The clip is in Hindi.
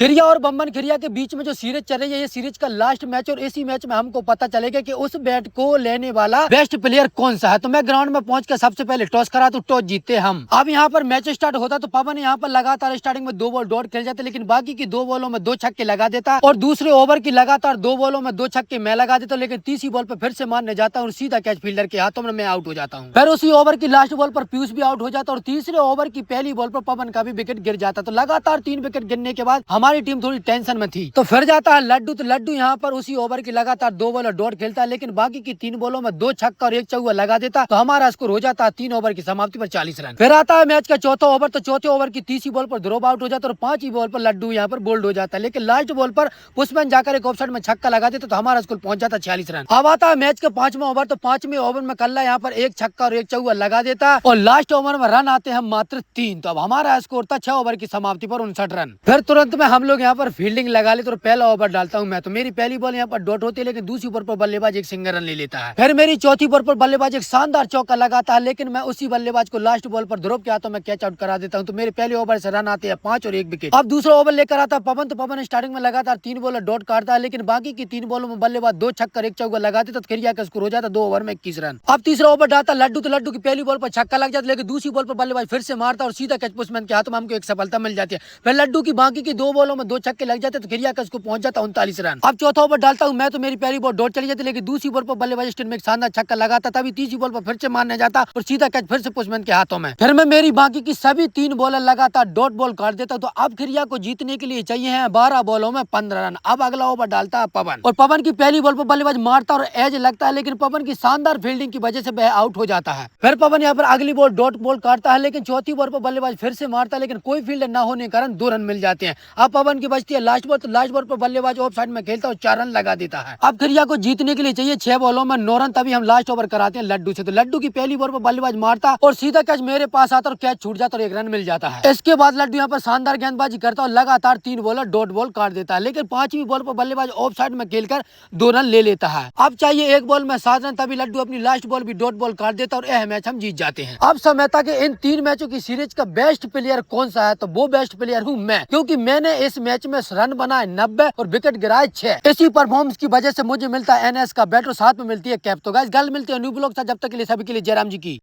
खिरिया और बम्बन खिरिया के बीच में जो सीरीज चल रही है, ये सीरीज का लास्ट मैच और इसी मैच में हमको पता चलेगा कि उस बैट को लेने वाला बेस्ट प्लेयर कौन सा है। तो मैं ग्राउंड में पहुंच कर सबसे पहले टॉस करा तो टॉस जीते हम। अब यहाँ पर मैच स्टार्ट होता तो पवन यहाँ पर लगातार स्टार्टिंग में 2 बॉल डॉट खेल जाते, लेकिन बाकी की 2 बॉलों में 2 छक्के लगा देता और दूसरे ओवर की लगातार 2 बॉलों में 2 छक्के मैं लगा देता, लेकिन तीसरी बॉल पर फिर से मारने जाता और सीधा कैच फील्डर के हाथों में मैं आउट हो जाता हूँ। फिर उसी ओवर की लास्ट बॉल पर पीयूष भी आउट हो जाता और तीसरे ओवर की पहली बॉल पर पवन का भी विकेट गिर जाता। तो लगातार 3 विकेट गिरने के बाद हमारी टीम थोड़ी टेंशन में थी। तो फिर जाता है लड्डू। तो लड्डू यहाँ पर उसी ओवर की लगातार 2 बॉल डॉट खेलता है, लेकिन बाकी की 3 बॉलों में 2 छक्का और 1 चौका लगा देता। तो हमारा स्कोर हो जाता है 3 ओवर की समाप्ति पर 40 रन। फिर आता है मैच का चौथा ओवर। तो चौथे ओवर की तीसरी बॉल पर ड्रॉप आउट हो जाता और 5वीं बॉल पर लड्डू यहाँ पर बोल्ड हो जाता है, लेकिन लास्ट बॉल पर पुष्पन जाकर एक ऑफसाइड में छक्का लगा देता। तो हमारा स्कोर पहुंच जाता 46 रन। अब आता है मैच का 5वां ओवर। तो 5वें ओवर में कल्ला यहाँ पर 1 छक्का और 1 चौका लगा देता और लास्ट ओवर में रन आते हैं मात्र 3। तो अब हमारा स्कोर था 6 ओवर की समाप्ति पर 59 रन। फिर तुरंत में हम लोग यहाँ पर फील्डिंग लगा ले तो पहला ओवर डालता हूँ मैं। तो मेरी पहली बॉल यहाँ पर डॉट होती है, लेकिन दूसरी बॉल पर बल्लेबाज एक सिंगल रन ले लेता है। फिर मेरी चौथी बॉल पर बल्लेबाज एक शानदार चौका लगाता है, लेकिन मैं उसी बल्लेबाज को लास्ट बॉल पर ध्रुव के हाथों में कैच आउट करा देता हूँ। तो मेरे पहले ओवर से रन आते हैं 5 और 1 विकेट। अब दूसरा ओवर लेकर आता पवन। तो पवन स्टार्टिंग में लगातार 3 बॉल डॉट काटता है, लेकिन बाकी की 3 बॉलों में बल्लेबाज 2 छक्का 1 चौका लगा देता। तो खिरिया का स्कोर हो जाता 2 ओवर में 21 रन। अब तीसरा ओवर डालता लड्डू। तो लड्डू की पहली बॉल पर छक्का लग जाता, लेकिन दूसरी बॉल पर बल्लेबाज फिर से मारता और सीधा कैच पुष्पन के हाथों में हमको एक सफलता मिल जाती है। फिर लड्डू की बाकी की 2 बॉलों में 2 छक्के लग जाते। तो खिरिया का स्कोर पहुंच जाता 39 रन। अब चौथा ओवर डालता हूं मैं। तो मेरी पहली बॉल डॉट चली जाती, लेकिन दूसरी बॉल पर बल्लेबाज स्टेट में एक शानदार छक्का लगाता। तभी तीसरी बॉल पर फिर से मारने जाता और सीधा कैच फिर से पुष्पन के हाथों में। फिर मैं मेरी बाकी की सभी 3 बॉलर लगातार डॉट बॉल काट देता। तो अब खिरिया को जीतने के लिए चाहिए है 12 बॉलों में 15 रन। अब अगला ओवर डालता है पवन और पवन की पहली बॉल पर बल्लेबाज मारता और एज लगता है, लेकिन पवन की शानदार फील्डिंग की वजह से वह आउट हो जाता है। फिर पवन यहाँ पर अगली बॉल डॉट बॉल काटता है, लेकिन चौथी बॉल पर बल्लेबाज फिर से मारता है, लेकिन कोई फील्डर न होने के कारण 2 रन मिल जाते हैं। अब पवन की बचती है लास्ट बॉल। तो लास्ट बॉल पर बल्लेबाज ऑफ साइड में खेलता और 4 रन लगा देता है। अब खिरिया को जीतने के लिए चाहिए 6 बॉलों में 9 रन। तभी हम लास्ट ओवर कराते हैं लड्डू से। तो लड्डू की पहली बॉल पर बल्लेबाज मारता और सीधा कैच मेरे पास आता और कैच छूट जाता और 1 रन मिल जाता है। इसके बाद लड्डू यहाँ पर शानदार गेंदबाजी करता और लगातार 3 बॉलर डॉट बॉल काट देता है, लेकिन 5वीं बॉल पर बल्लेबाज ऑफ साइड में खेलकर 2 रन ले लेता है। अब चाहिए 1 बॉल में 7 रन। तभी लड्डू अपनी लास्ट बॉल भी डॉट बॉल काट देता और यह मैच हम जीत जाते हैं। अब समय था कि इन 3 मैचों की सीरीज का बेस्ट प्लेयर कौन सा है। तो वो बेस्ट प्लेयर हूँ मैं, क्योंकि मैंने इस मैच में रन बनाए 90 और विकेट गिराए 6। इसी परफॉर्मेंस की वजह से मुझे मिलता है NS का बैट और साथ में मिलती है कैप। तो गाइस, कल मिलती है न्यू ब्लॉग। जब तक के लिए सभी के लिए जयराम जी की।